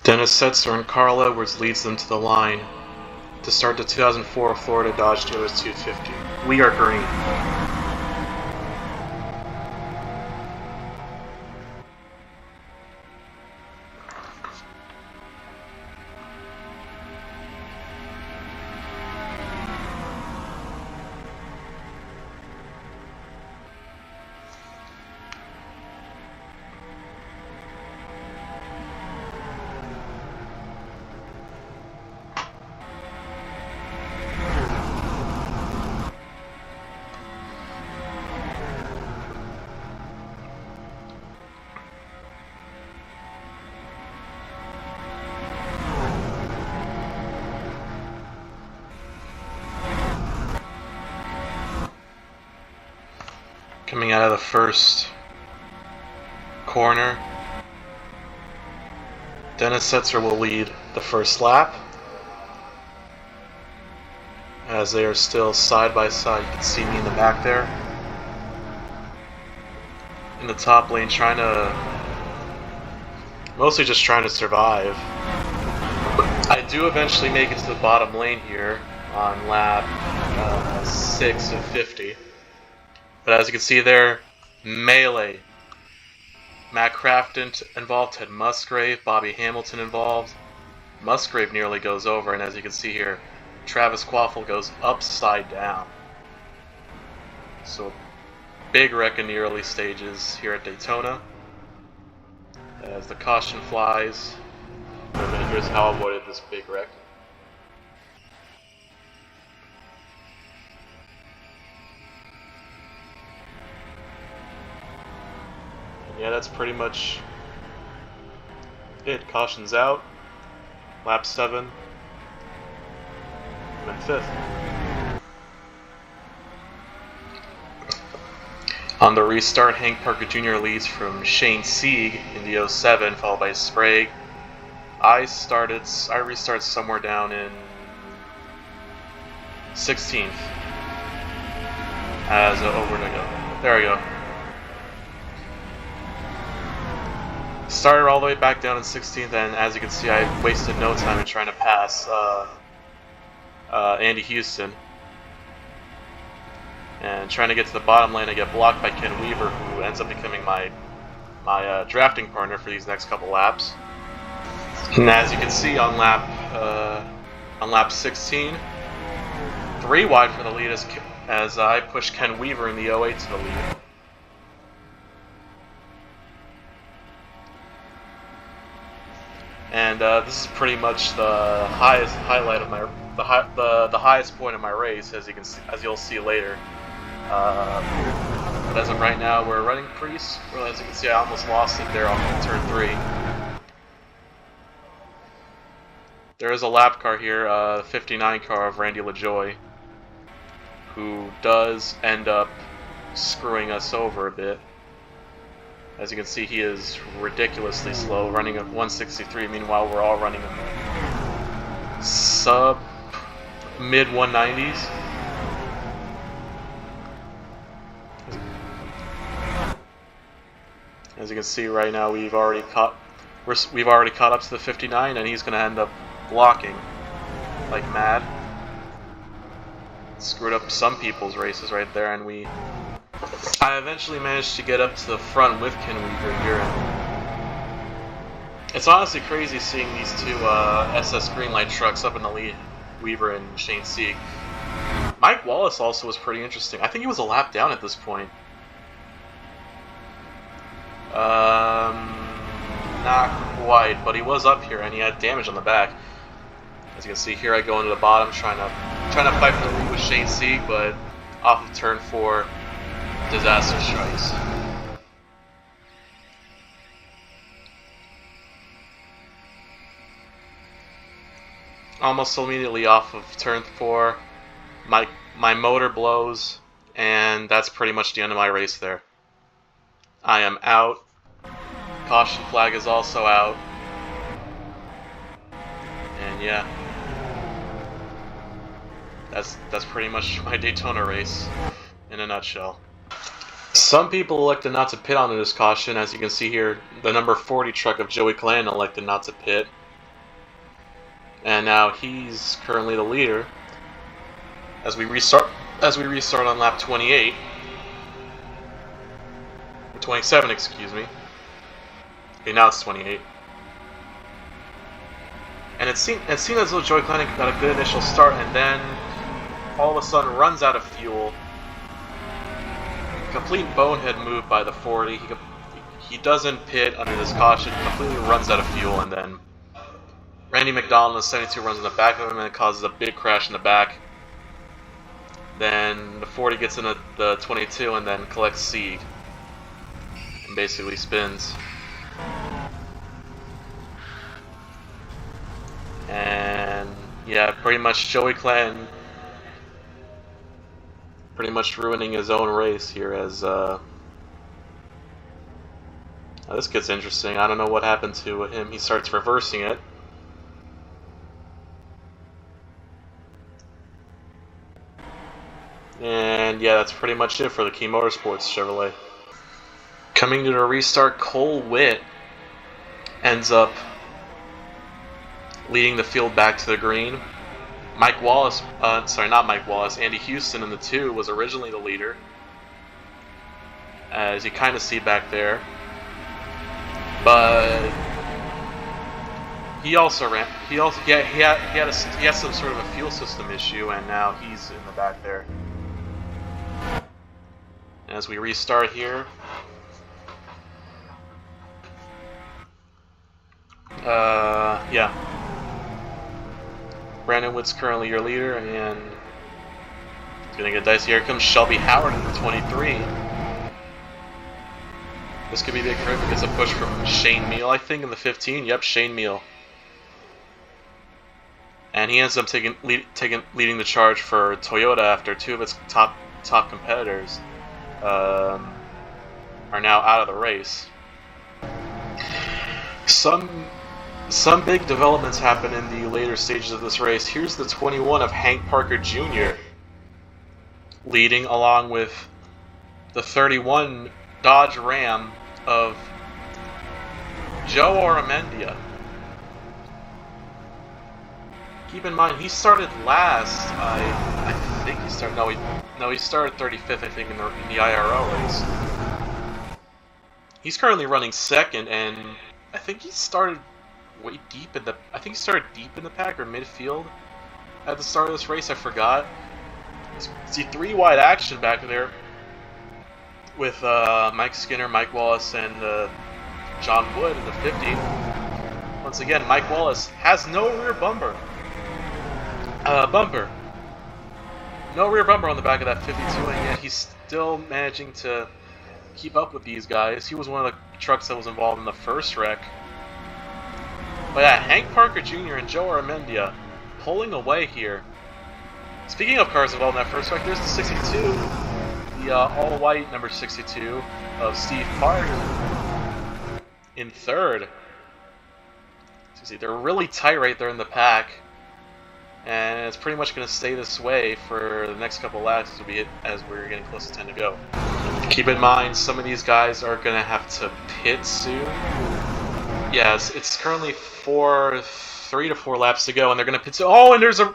Dennis Setzer and Carl Edwards leads them to the line to start the 2004 Florida Dodge Dealers 250. We are green. Coming out of the first corner, Dennis Setzer will lead the first lap, as they are still side by side. You can see me in the back there, in the top lane, mostly just trying to survive. I do eventually make it to the bottom lane here on lap 6 of 50. But as you can see there, melee. Matt Crafton involved, Ted Musgrave, Bobby Hamilton involved. Musgrave nearly goes over, and as you can see here, Travis Quaffle goes upside down. So big wreck in the early stages here at Daytona. As the caution flies, and here's how I avoided this big wreck. Yeah, that's pretty much it. Caution's out. Lap 7. I'm in 5th. On the restart, Hank Parker Jr. leads from Shane Sieg in the 07, followed by Sprague. I restarted somewhere down in 16th. As over to go. There we go. Started all the way back down in 16th, and as you can see, I wasted no time in trying to pass Andy Houston. And trying to get to the bottom lane, I get blocked by Ken Weaver, who ends up becoming my drafting partner for these next couple laps. And as you can see on lap 16, 3 wide for the lead as I push Ken Weaver in the 08 to the lead. And this is pretty much the highlight of the highest point of my race, as you'll see later. But as of right now, we're running crease. Well, as you can see, I almost lost it there on turn 3. There is a lap car here, 59 car of Randy LaJoy, who does end up screwing us over a bit. As you can see, he is ridiculously slow, running at 163. Meanwhile, we're all running sub mid 190s. As you can see right now, we've already caught up to the 59, and he's going to end up blocking like mad. Screwed up some people's races right there, and I eventually managed to get up to the front with Ken Weaver here. It's honestly crazy seeing these two SS Greenlight trucks up in the lead, Weaver and Shane Sieg. Mike Wallace also was pretty interesting. I think he was a lap down at this point. Not quite, but he was up here and he had damage on the back. As you can see here, I go into the bottom trying to fight for the lead with Shane Sieg, but off of turn 4. Disaster strikes. Almost immediately off of turn 4, my motor blows, and that's pretty much the end of my race there. I am out. Caution flag is also out. And yeah, that's pretty much my Daytona race in a nutshell. Some people elected not to pit onto this caution. As you can see here, the number 40 truck of Joey Clan elected not to pit. and now he's currently the leader. As we restart on lap 28, or 27, excuse me. Okay, now it's 28. And it seemed as though Joey Klein got a good initial start, and then all of a sudden runs out of fuel. Complete bonehead move by the 40. He doesn't pit under this caution, completely runs out of fuel, and then Randy McDonald in the 72 runs in the back of him, and it causes a big crash in the back. Then the 40 gets into the 22 and then collects seed and basically spins. And yeah, pretty much Joey Clanton pretty much ruining his own race here as this gets interesting. I don't know what happened to him. He starts reversing it. And yeah, that's pretty much it for the Key Motorsports Chevrolet. Coming to the restart, Cole Witt ends up leading the field back to the green. Mike Wallace, sorry, not Mike Wallace, Andy Houston in the 2 was originally the leader, as you kind of see back there. But he had some sort of a fuel system issue, and now he's in the back there. As we restart here, yeah, Brandon Wood's currently your leader, and it's gonna get dicey. Here comes Shelby Howard in the 23. This could be big for him. He gets a push from Shane Meal, I think, in the 15. Yep, Shane Meal. And he ends up leading the charge for Toyota after 2 of its top competitors are now out of the race. Some big developments happen in the later stages of this race. Here's the 21 of Hank Parker Jr. leading, along with the 31 Dodge Ram of Joe Aramendia. Keep in mind, he started last. I think he started. No, he started 35th. I think in the IRL race. He's currently running second, and I think he started way deep in the. I think he started deep in the pack or midfield at the start of this race. I forgot. See 3 wide action back there with Mike Skinner, Mike Wallace, and John Wood in the 50. Once again, Mike Wallace has no rear bumper. No rear bumper on the back of that 52, and yet he's still managing to keep up with these guys. He was one of the trucks that was involved in the first wreck. But yeah, Hank Parker Jr. and Joe Aramendia pulling away here. Speaking of cars involved in that first wreck, there's the 62, the all-white number 62 of Steve Park in third. So see, they're really tight right there in the pack. And it's pretty much going to stay this way for the next couple laps as we're getting close to 10 to go. Keep in mind, some of these guys are going to have to pit soon. Yes, it's currently 3 to 4 laps to go, and they're going to pit soon. Oh, and there's a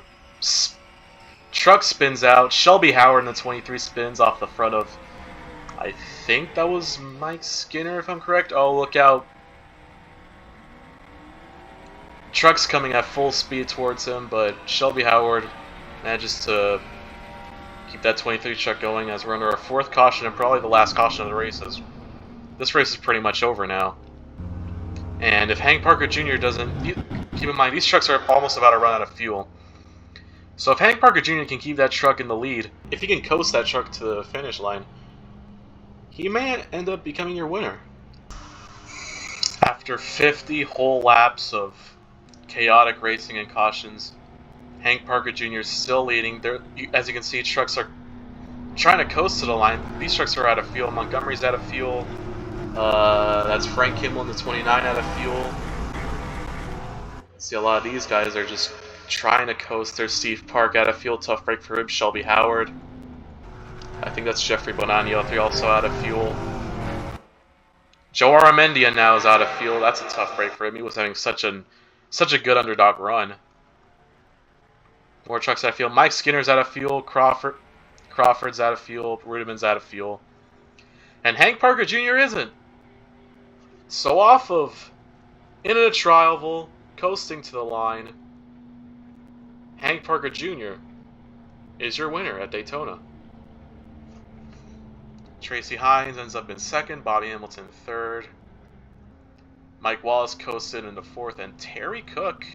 truck spins out. Shelby Howard in the 23 spins off the front of, I think that was Mike Skinner, if I'm correct. Oh, look out. Truck's coming at full speed towards him, but Shelby Howard manages to keep that 23 truck going as we're under our 4th caution and probably the last caution of the race. This race is pretty much over now. And if Hank Parker Jr. doesn't... Keep in mind, these trucks are almost about to run out of fuel. So if Hank Parker Jr. can keep that truck in the lead, if he can coast that truck to the finish line, he may end up becoming your winner. After 50 whole laps of chaotic racing and cautions, Hank Parker Jr. is still leading. As you can see, trucks are trying to coast to the line. These trucks are out of fuel. Montgomery's out of fuel. That's Frank Kimball in the 29 out of fuel. See, a lot of these guys are just trying to coast. There's Steve Park out of fuel. Tough break for him. Shelby Howard. I think that's Jeffrey Bonanni also out of fuel. Joe Aramendia now is out of fuel. That's a tough break for him. He was having such a good underdog run. More trucks out of fuel. Mike Skinner's out of fuel. Crawford's out of fuel. Rudiman's out of fuel. And Hank Parker Jr. isn't. So off of in a trial, coasting to the line, Hank Parker Jr. is your winner at Daytona. Tracy Hines ends up in second. Bobby Hamilton third. Mike Wallace coasted into fourth. And Terry Cook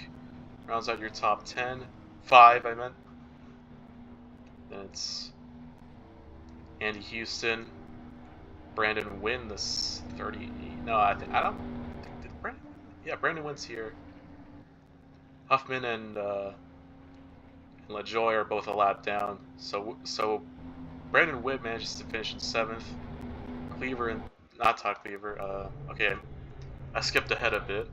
rounds out your top 10. 5, I meant. Then it's Andy Houston. Brandon Wynn, this 38. No, I don't think did Brandon. Yeah, Brandon Wynn's here. Huffman and LaJoy are both a lap down. So Brandon Witt manages to finish in 7th. Cleaver and not Todd Cleaver. Okay, I skipped ahead a bit.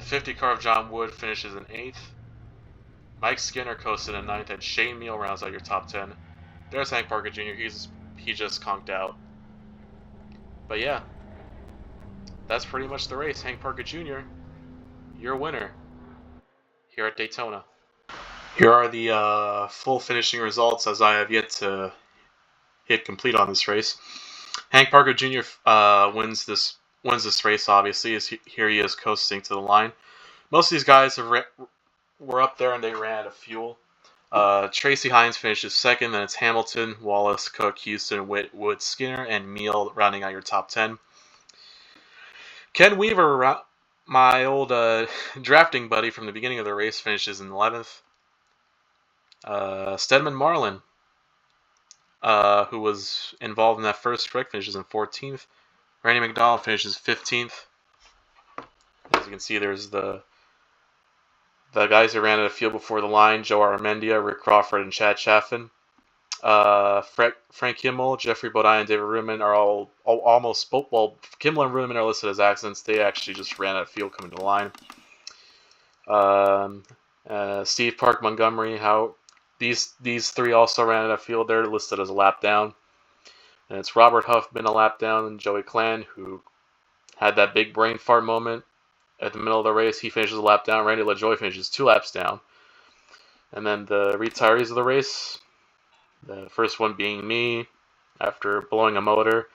The 50 car of John Wood finishes in 8th. Mike Skinner coasted in 9th, and Shane Meal rounds out your top 10. There's Hank Parker Jr. He just conked out. But yeah, that's pretty much the race. Hank Parker Jr., your winner here at Daytona. Here are the full finishing results, as I have yet to hit complete on this race. Hank Parker Jr. wins this race. Obviously, here he is coasting to the line. Most of these guys were up there and they ran out of fuel. Tracy Hines finishes second. Then it's Hamilton, Wallace, Cook, Houston, Witt, Wood, Skinner, and Meal rounding out your top 10. Ken Weaver, my old drafting buddy from the beginning of the race, finishes in 11th. Stedman Marlin, who was involved in that first wreck, finishes in 14th. Randy McDonald finishes 15th. As you can see, there's the guys who ran out of field before the line: Joe Armendia, Rick Crawford, and Chad Chaffin. Frank Kimmel, Jeffrey Bodine, and David Ruman are all almost... Well, Kimmel and Ruman are listed as accidents. They actually just ran out of field coming to the line. Steve Park, Montgomery, these three also ran out of field. They're listed as a lap down. And it's Robert Huffman a lap down, and Joey Clan, who had that big brain fart moment at the middle of the race. He finishes a lap down. Randy LaJoy finishes 2 laps down. And then the retirees of the race, the first one being me after blowing a motor,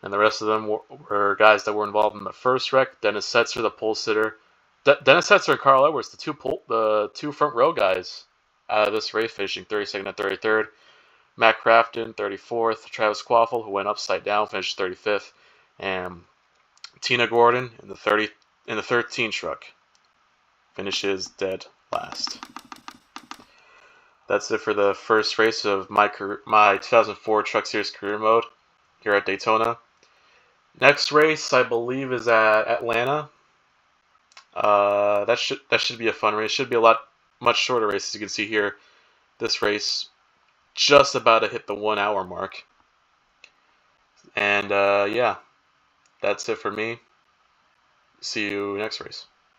and the rest of them were guys that were involved in the first wreck. Dennis Setzer, the pole sitter. Dennis Setzer and Carl Edwards, the two front row guys out of this race, finishing 32nd and 33rd. Matt Crafton, 34th. Travis Quaffle, who went upside down, finished 35th. And Tina Gordon in the 13 truck finishes dead last. That's it for the first race of my 2004 Truck Series career mode here at Daytona. Next race, I believe, is at Atlanta. That should be a fun race. Should be a much shorter race, as you can see here. This race just about to hit the 1 hour mark. And yeah, that's it for me. See you next race.